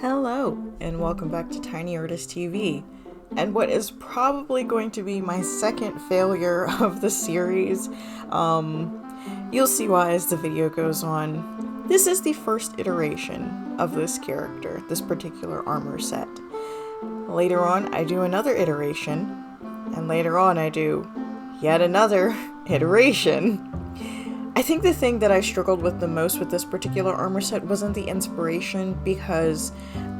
Hello, and welcome back to Tiny Artist TV, and what is probably going to be my second failure of the series. You'll see why as the video goes on. This is the first iteration of this character, this particular armor set. Later on, I do another iteration, and later on I do yet another iteration. I think the thing that I struggled with the most with this particular armor set wasn't the inspiration, because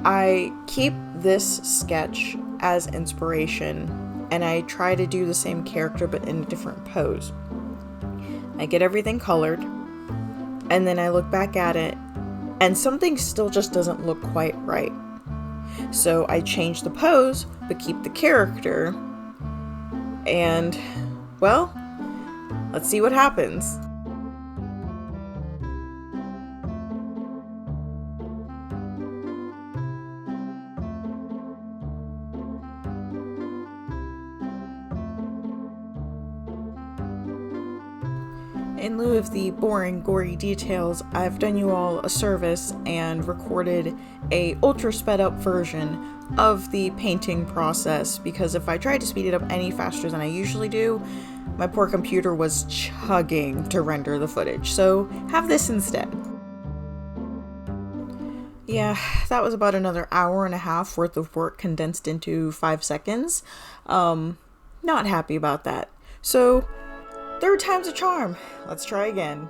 I keep this sketch as inspiration and I try to do the same character but in a different pose. I get everything colored and then I look back at it and something still just doesn't look quite right. So I change the pose but keep the character, and well, let's see what happens. In lieu of the boring, gory details, I've done you all a service and recorded a ultra sped up version of the painting process, because if I tried to speed it up any faster than I usually do, my poor computer was chugging to render the footage, so have this instead. Yeah, that was about another hour and a half worth of work condensed into 5 seconds. Not happy about that. So, third time's a charm. Let's try again.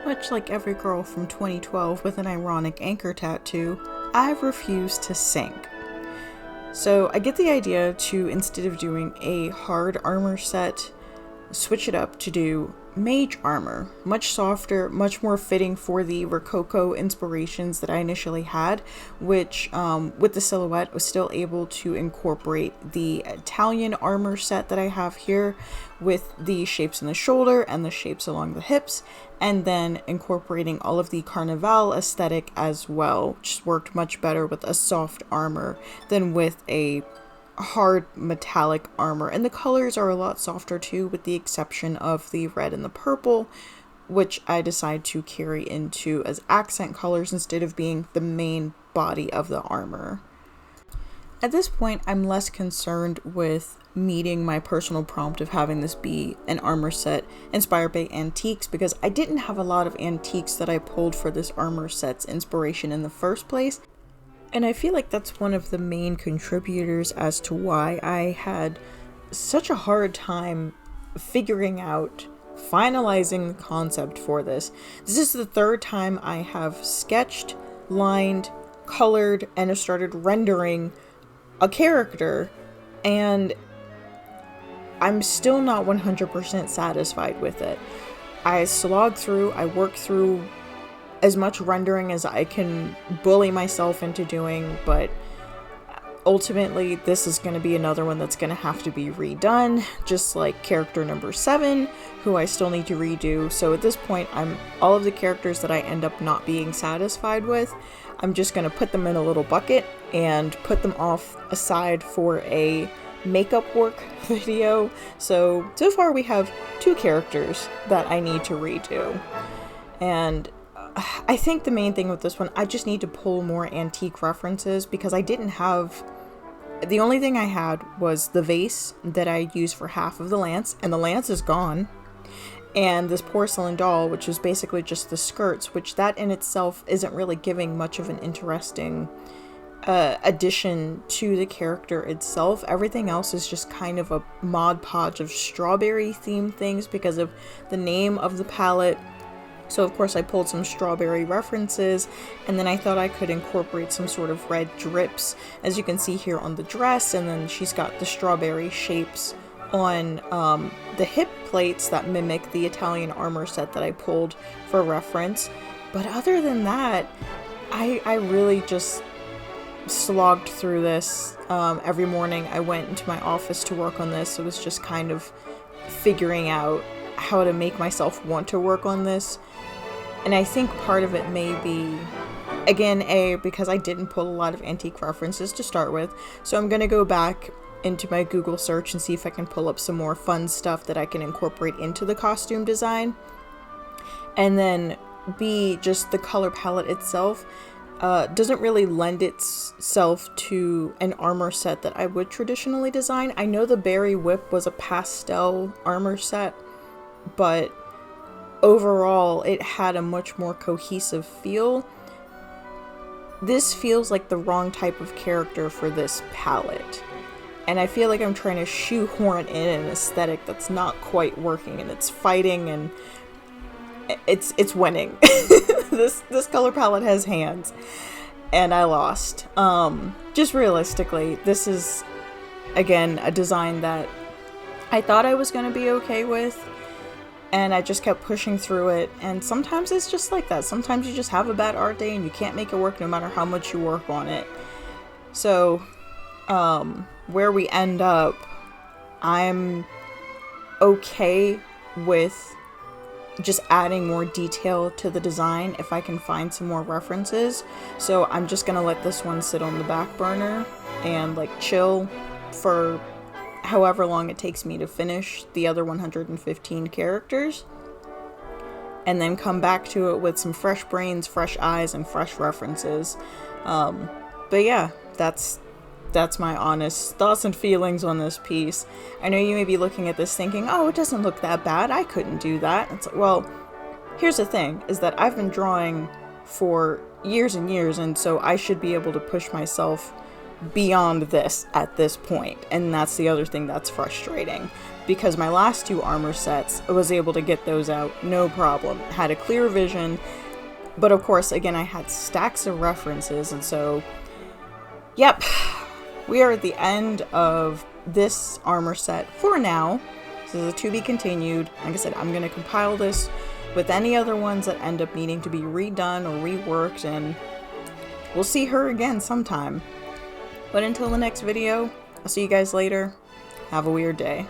Much like every girl from 2012 with an ironic anchor tattoo, I've refused to sink. So I get the idea to, instead of doing a hard armor set, switch it up to do mage armor, much softer, much more fitting for the Rococo inspirations that I initially had, which with the silhouette was still able to incorporate the Italian armor set that I have here with the shapes in the shoulder and the shapes along the hips, and then incorporating all of the Carnival aesthetic as well, which worked much better with a soft armor than with a hard metallic armor. And the colors are a lot softer too, with the exception of the red and the purple, which I decide to carry into as accent colors instead of being the main body of the armor. At this point, I'm less concerned with meeting my personal prompt of having this be an armor set inspired by antiques, because I didn't have a lot of antiques that I pulled for this armor set's inspiration in the first place. And I feel like that's one of the main contributors as to why I had such a hard time figuring out, finalizing the concept for this. This is the third time I have sketched, lined, colored, and have started rendering a character, and I'm still not 100% satisfied with it. I slog through, I work through as much rendering as I can bully myself into doing, but ultimately this is going to be another one that's going to have to be redone, just like character number 7, who I still need to redo. So at this point, all of the characters that I end up not being satisfied with, I'm just going to put them in a little bucket and put them off aside for a makeup work video. So far we have 2 characters that I need to redo, and I think the main thing with this one, I just need to pull more antique references, because I didn't have... The only thing I had was the vase that I used for half of the lance, and the lance is gone. And this porcelain doll, which is basically just the skirts, which that in itself isn't really giving much of an interesting addition to the character itself. Everything else is just kind of a Mod Podge of strawberry themed things because of the name of the palette. So of course I pulled some strawberry references, and then I thought I could incorporate some sort of red drips, as you can see here on the dress, and then she's got the strawberry shapes on the hip plates that mimic the Italian armor set that I pulled for reference. But other than that, I really just slogged through this. Every morning I went into my office to work on this. It was just kind of figuring out how to make myself want to work on this. And I think part of it may be, again, because I didn't pull a lot of antique references to start with, so I'm gonna go back into my Google search and see if I can pull up some more fun stuff that I can incorporate into the costume design. And then B, just the color palette itself doesn't really lend itself to an armor set that I would traditionally design. I know the Berry Whip was a pastel armor set, but overall it had a much more cohesive feel. This feels like the wrong type of character for this palette. And I feel like I'm trying to shoehorn in an aesthetic that's not quite working, and it's fighting and it's winning. This color palette has hands, and I lost. Just realistically, this is, again, a design that I thought I was going to be okay with, and I just kept pushing through it, and sometimes it's just like that. Sometimes you just have a bad art day and you can't make it work no matter how much you work on it. So, where we end up, I'm okay with just adding more detail to the design if I can find some more references. So I'm just gonna let this one sit on the back burner and like chill for however long it takes me to finish the other 115 characters, and then come back to it with some fresh brains, fresh eyes, and fresh references. But yeah, that's my honest thoughts and feelings on this piece. I know you may be looking at this thinking, oh, it doesn't look that bad, I couldn't do that. It's like, well, here's the thing, is that I've been drawing for years and years, and so I should be able to push myself beyond this at this point. And that's the other thing that's frustrating, because my last two armor sets, I was able to get those out no problem, had a clear vision, but of course, again, I had stacks of references, and so, yep. We are at the end of this armor set for now. This is a to be continued. Like I said, I'm going to compile this with any other ones that end up needing to be redone or reworked, and we'll see her again sometime. But until the next video, I'll see you guys later. Have a weird day.